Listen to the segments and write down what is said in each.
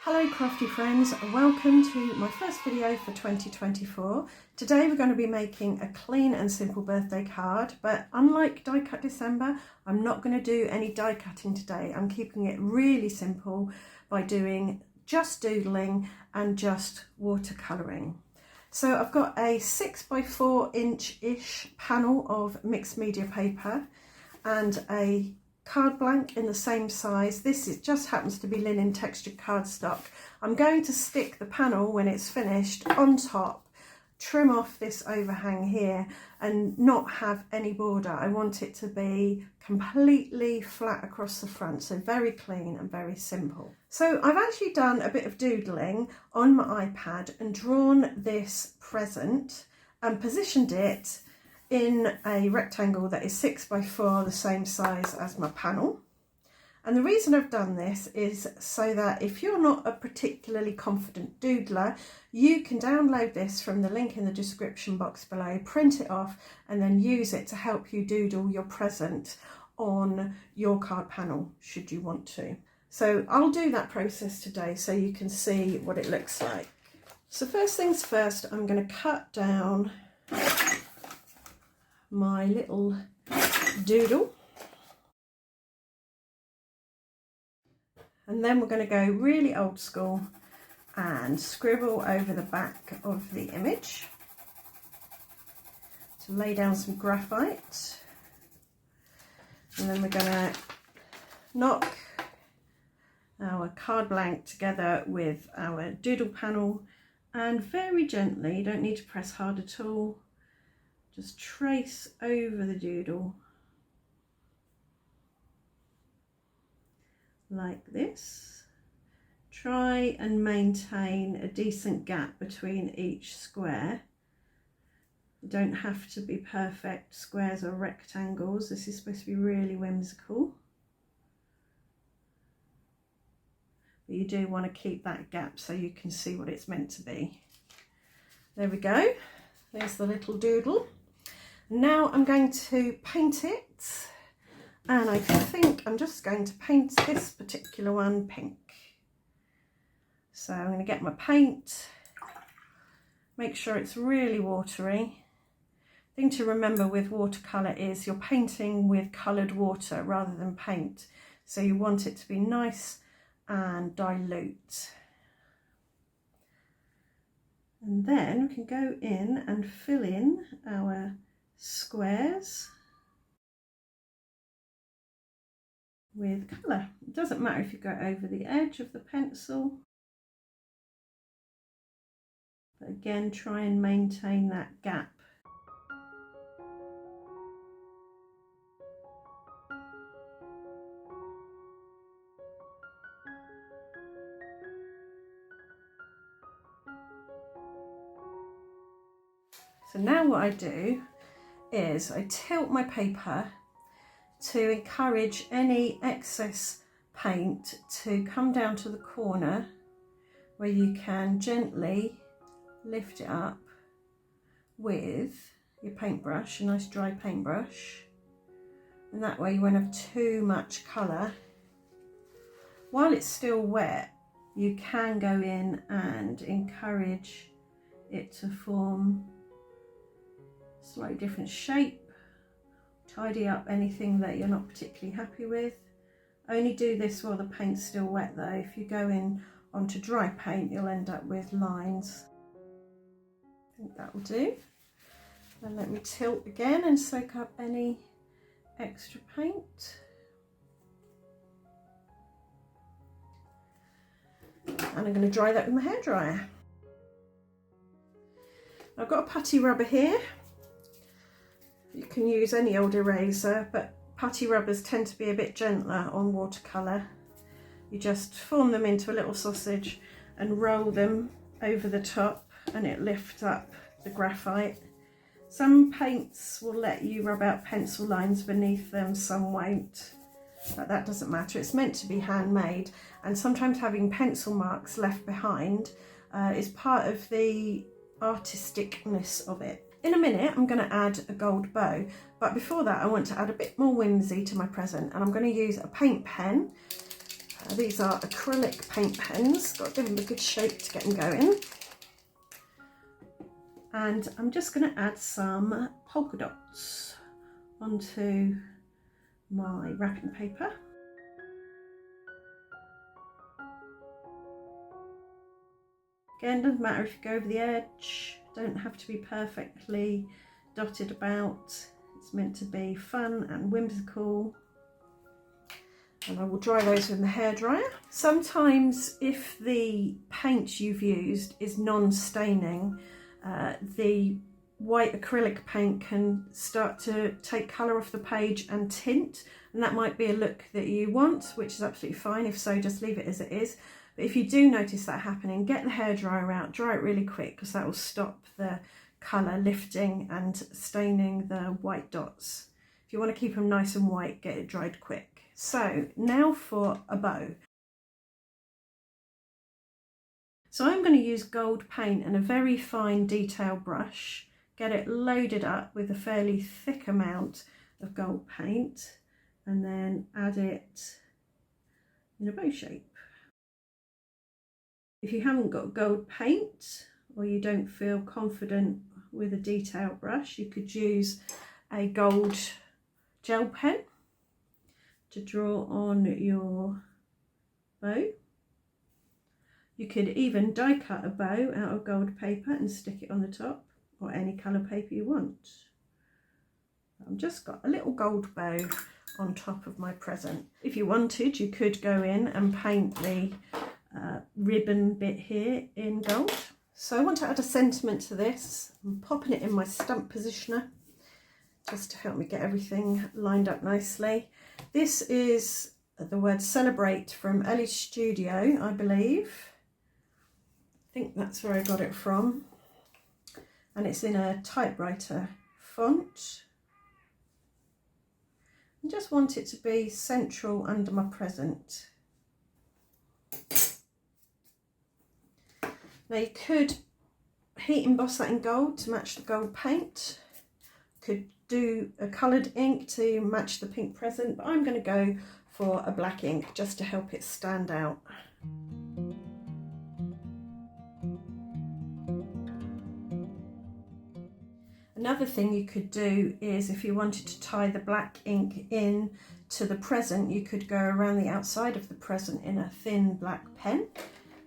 Hello crafty friends, welcome to my first video for 2024. Today we're going to be making a clean and simple birthday card, but unlike Die Cut December, I'm not going to do any die cutting today. I'm keeping it really simple by doing just doodling and just watercolouring. So I've got a 6x4 inch-ish panel of mixed media paper and a card blank in the same size. Just happens to be linen textured cardstock. I'm going to stick the panel when it's finished on top, trim off this overhang here and not have any border. I want it to be completely flat across the front, so very clean and very simple. So I've actually done a bit of doodling on my iPad and drawn this present and positioned it in a rectangle that is 6x4, the same size as my panel. And the reason I've done this is so that if you're not a particularly confident doodler, you can download this from the link in the description box below, print it off and then use it to help you doodle your present on your card panel should you want to. So I'll do that process today so you can see what it looks like. So first things first, I'm going to cut down my little doodle, and then we're going to go really old school and scribble over the back of the image to lay down some graphite, and then we're going to knock our card blank together with our doodle panel and very gently, you don't need to press hard at all, just trace over the doodle like this. Try and maintain a decent gap between each square. You don't have to be perfect squares or rectangles. This is supposed to be really whimsical. But you do want to keep that gap so you can see what it's meant to be. There we go. There's the little doodle. Now I'm going to paint it, and I think I'm just going to paint this particular one pink. So I'm going to get my paint, make sure it's really watery. The thing to remember with watercolour is you're painting with coloured water rather than paint, so you want it to be nice and dilute. And then we can go in and fill in our squares with colour. It doesn't matter if you go over the edge of the pencil, but again try and maintain that gap. So now what I do is I tilt my paper to encourage any excess paint to come down to the corner, where you can gently lift it up with your paintbrush, a nice dry paintbrush, and that way you won't have too much colour. While it's still wet, you can go in and encourage it to form a slightly different shape. Tidy up anything that you're not particularly happy with. Only do this while the paint's still wet though. If you go in onto dry paint, you'll end up with lines. I think that will do. Then let me tilt again and soak up any extra paint. And I'm going to dry that with my hairdryer. I've got a putty rubber here. You can use any old eraser, but putty rubbers tend to be a bit gentler on watercolour. You just form them into a little sausage and roll them over the top, and it lifts up the graphite. Some paints will let you rub out pencil lines beneath them, some won't, but that doesn't matter. It's meant to be handmade, and sometimes having pencil marks left behind is part of the artisticness of it. In a minute I'm going to add a gold bow, but before that I want to add a bit more whimsy to my present, and I'm going to use a paint pen These are acrylic paint pens, got to give them a good shape to get them going. And I'm just going to add some polka dots onto my wrapping paper. Again, doesn't matter if you go over the edge, don't have to be perfectly dotted about. It's meant to be fun and whimsical. And I will dry those with the hairdryer. Sometimes if the paint you've used is non-staining, the white acrylic paint can start to take colour off the page and tint, and that might be a look that you want, which is absolutely fine. If so, just leave it as it is. But if you do notice that happening, get the hairdryer out, dry it really quick, because that will stop the colour lifting and staining the white dots. If you want to keep them nice and white, get it dried quick. So now for a bow. So I'm going to use gold paint and a very fine detail brush, get it loaded up with a fairly thick amount of gold paint, and then add it in a bow shape. If you haven't got gold paint, or you don't feel confident with a detail brush, you could use a gold gel pen to draw on your bow. You could even die cut a bow out of gold paper and stick it on the top, or any colour paper you want. I've just got a little gold bow on top of my present. If you wanted, you could go in and paint the ribbon bit here in gold. So I want to add a sentiment to this. I'm popping it in my stamp positioner just to help me get everything lined up nicely. This is the word celebrate from Ellie's Studio, I believe. I think that's where I got it from. And it's in a typewriter font. I just want it to be central under my present. Now you could heat emboss that in gold to match the gold paint. Could do a coloured ink to match the pink present, but I'm going to go for a black ink just to help it stand out. Another thing you could do is, if you wanted to tie the black ink in to the present, you could go around the outside of the present in a thin black pen.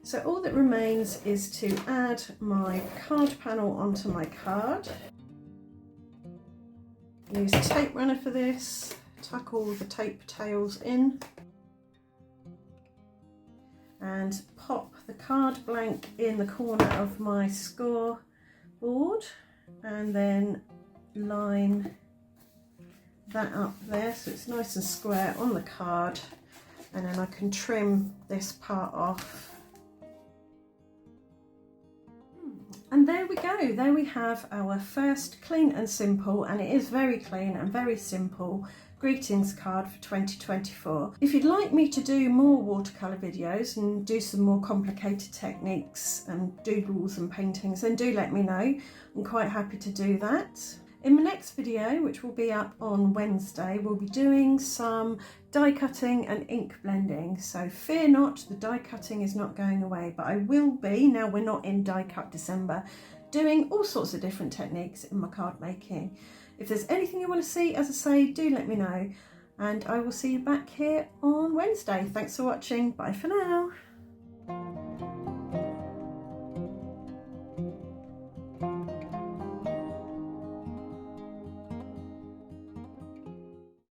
So all that remains is to add my card panel onto my card. Use a tape runner for this, tuck all the tape tails in, and pop the card blank in the corner of my score board, and then line that up there so it's nice and square on the card, and then I can trim this part off. And there we go, there we have our first clean and simple, and it is very clean and very simple, greetings card for 2024. If you'd like me to do more watercolour videos and do some more complicated techniques and doodles and paintings, then do let me know. I'm quite happy to do that. In my next video, which will be up on Wednesday, we'll be doing some die cutting and ink blending. So fear not, the die cutting is not going away, but I will be, now we're not in die cut December, doing all sorts of different techniques in my card making. If there's anything you want to see, as I say, do let me know, and I will see you back here on Wednesday. Thanks for watching, bye for now.